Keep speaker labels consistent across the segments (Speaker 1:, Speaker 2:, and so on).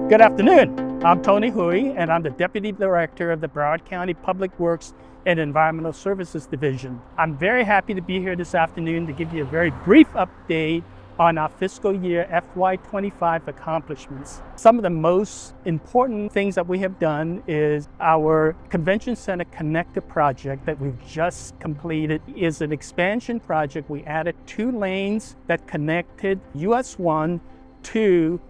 Speaker 1: Good afternoon. I'm Tony Hui, and I'm the Deputy Director of the Broward County Public Works and Environmental Services Division. I'm very happy to be here this afternoon to give you a very brief update on our fiscal year FY2025 accomplishments. Some of the most important things that we have done is our Convention Center Connector project that we've just completed is an expansion project. We added 2 lanes that connected US 1 to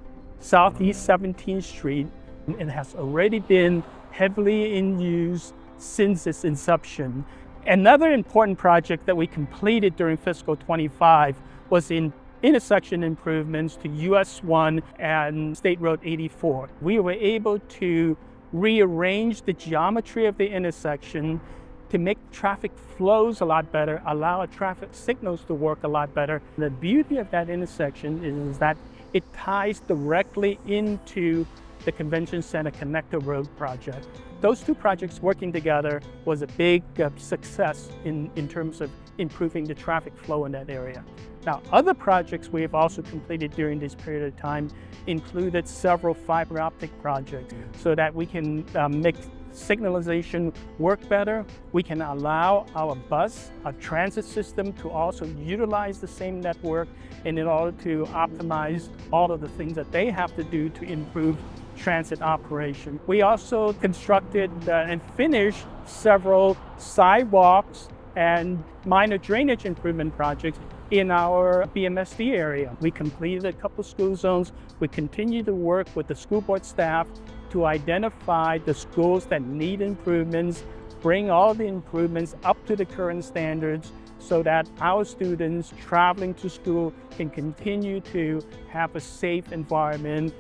Speaker 1: Southeast 17th Street. It has already been heavily in use since its inception. Another important project that we completed during fiscal 25 was in intersection improvements to US 1 and State Road 84. We were able to rearrange the geometry of the intersection to make traffic flows a lot better, allow traffic signals to work a lot better. The beauty of that intersection is that it ties directly into the Convention Center Connector Road project. Those 2 projects working together was a big success in terms of improving the traffic flow in that area. Now, other projects we have also completed during this period of time included several fiber optic projects so that we can make signalization work better. We can allow our bus, our transit system to also utilize the same network, and in order to optimize all of the things that they have to do to improve transit operation. We also constructed and finished several sidewalks and minor drainage improvement projects in our BMSD area. We completed a couple school zones. We continue to work with the school board staff to identify the schools that need improvements, bring all the improvements up to the current standards so that our students traveling to school can continue to have a safe environment.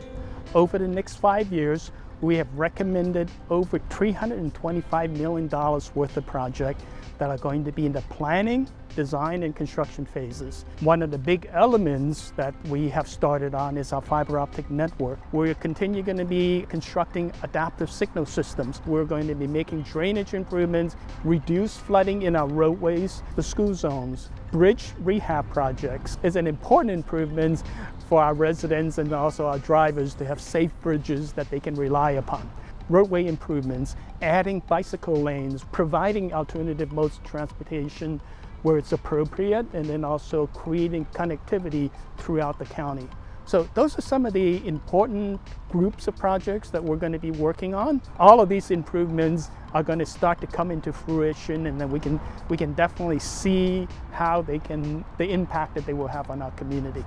Speaker 1: Over the next 5 years, we have recommended over $325 million worth of projects that are going to be in the planning, design, and construction phases. One of the big elements that we have started on is our fiber optic network. We're going to be constructing adaptive signal systems. We're going to be making drainage improvements, reduce flooding in our roadways, the school zones. Bridge rehab projects is an important improvement for our residents and also our drivers to have safe bridges that they can rely upon. Roadway improvements, adding bicycle lanes, providing alternative modes of transportation where it's appropriate, and then also creating connectivity throughout the county. So those are some of the important groups of projects that we're going to be working on. All of these improvements are going to start to come into fruition, and then we can definitely see how the impact that they will have on our community.